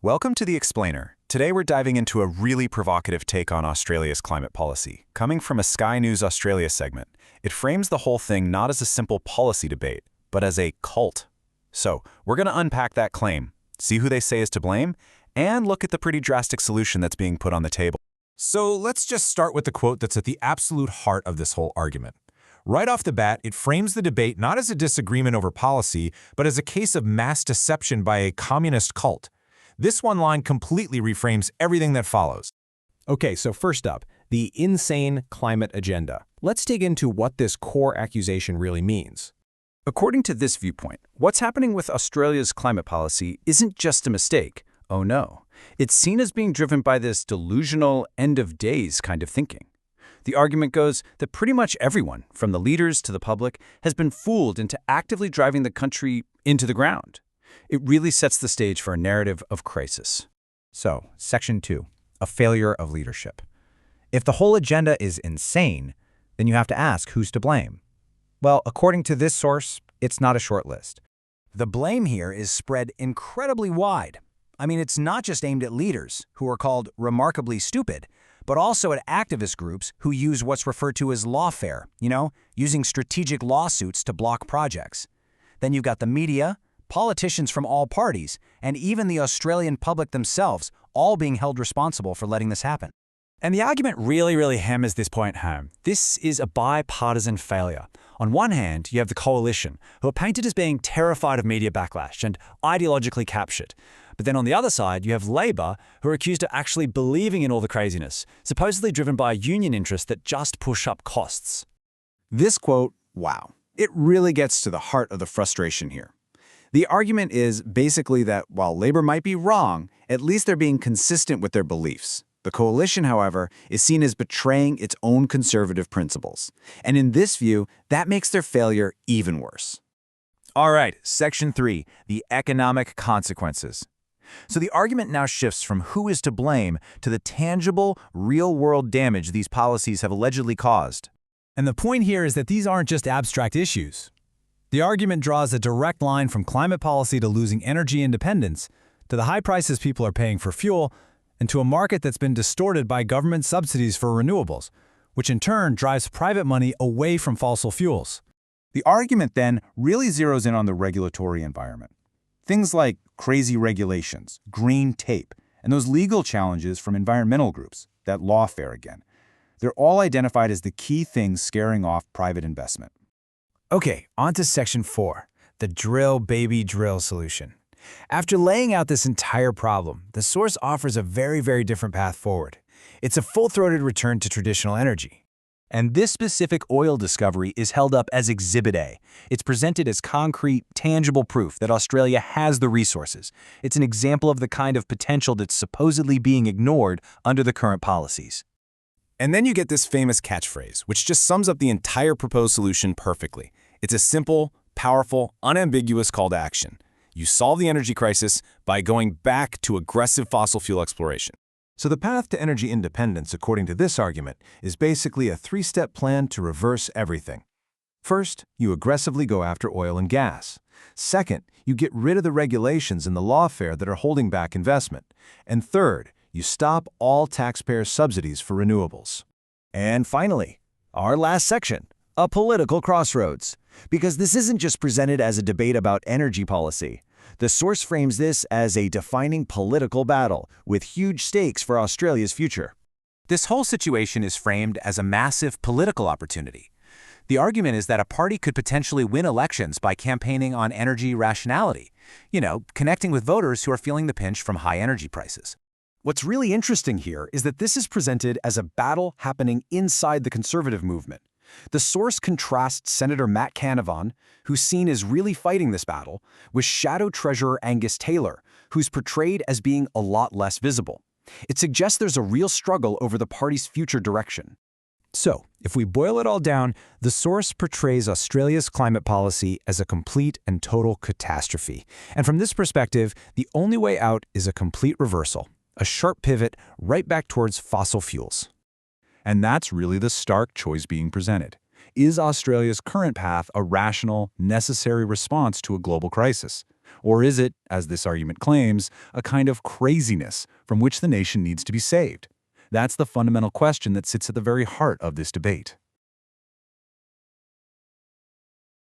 Welcome to The Explainer. Today we're diving into a really provocative take on Australia's climate policy. Coming from a Sky News Australia segment, it frames the whole thing not as a simple policy debate, but as a cult. So, we're going to unpack that claim, see who they say is to blame, and look at the pretty drastic solution that's being put on the table. So let's just start with the quote that's at the absolute heart of this whole argument. Right off the bat, it frames the debate not as a disagreement over policy, but as a case of mass deception by a communist cult. This one line completely reframes everything that follows. Okay, so first up, the insane climate agenda. Let's dig into what this core accusation really means. According to this viewpoint, what's happening with Australia's climate policy isn't just a mistake. Oh no. It's seen as being driven by this delusional end-of-days kind of thinking. The argument goes that pretty much everyone, from the leaders to the public, has been fooled into actively driving the country into the ground. It really sets the stage for a narrative of crisis. So, Section 2, a failure of leadership. If the whole agenda is insane, then you have to ask who's to blame. Well, according to this source, it's not a short list. The blame here is spread incredibly wide. I mean, it's not just aimed at leaders, who are called remarkably stupid, but also at activist groups who use what's referred to as lawfare, using strategic lawsuits to block projects. Then you've got the media, politicians from all parties, and even the Australian public themselves, all being held responsible for letting this happen. And the argument really hammers this point home. This is a bipartisan failure. On one hand, you have the coalition, who are painted as being terrified of media backlash and ideologically captured. But then on the other side, you have Labor, who are accused of actually believing in all the craziness, supposedly driven by union interests that just push up costs. This quote, wow, it really gets to the heart of the frustration here. The argument is basically that while Labor might be wrong, at least they're being consistent with their beliefs. The coalition, however, is seen as betraying its own conservative principles. And in this view, that makes their failure even worse. All right, Section 3, the economic consequences. So the argument now shifts from who is to blame to the tangible, real-world damage these policies have allegedly caused. And the point here is that these aren't just abstract issues. The argument draws a direct line from climate policy to losing energy independence, to the high prices people are paying for fuel, and to a market that's been distorted by government subsidies for renewables, which in turn drives private money away from fossil fuels. The argument then really zeroes in on the regulatory environment. Things like crazy regulations, green tape, and those legal challenges from environmental groups, that lawfare again. They're all identified as the key things scaring off private investment. Okay, on to Section 4, the drill baby drill solution. After laying out this entire problem, the source offers a very different path forward. It's a full-throated return to traditional energy. And this specific oil discovery is held up as Exhibit A. It's presented as concrete, tangible proof that Australia has the resources. It's an example of the kind of potential that's supposedly being ignored under the current policies. And then you get this famous catchphrase, which just sums up the entire proposed solution perfectly. It's a simple, powerful, unambiguous call to action. You solve the energy crisis by going back to aggressive fossil fuel exploration. So the path to energy independence, according to this argument, is basically a three-step plan to reverse everything. First, you aggressively go after oil and gas. Second, you get rid of the regulations and the lawfare that are holding back investment. And third, you stop all taxpayer subsidies for renewables. And finally, our last section, a political crossroads. Because this isn't just presented as a debate about energy policy. The source frames this as a defining political battle with huge stakes for Australia's future. This whole situation is framed as a massive political opportunity. The argument is that a party could potentially win elections by campaigning on energy rationality, connecting with voters who are feeling the pinch from high energy prices. What's really interesting here is that this is presented as a battle happening inside the conservative movement. The source contrasts Senator Matt Canavan, who's seen as really fighting this battle, with Shadow Treasurer Angus Taylor, who's portrayed as being a lot less visible. It suggests there's a real struggle over the party's future direction. So, if we boil it all down, the source portrays Australia's climate policy as a complete and total catastrophe. And from this perspective, the only way out is a complete reversal, a sharp pivot right back towards fossil fuels. And that's really the stark choice being presented. Is Australia's current path a rational, necessary response to a global crisis? Or is it, as this argument claims, a kind of craziness from which the nation needs to be saved? That's the fundamental question that sits at the very heart of this debate.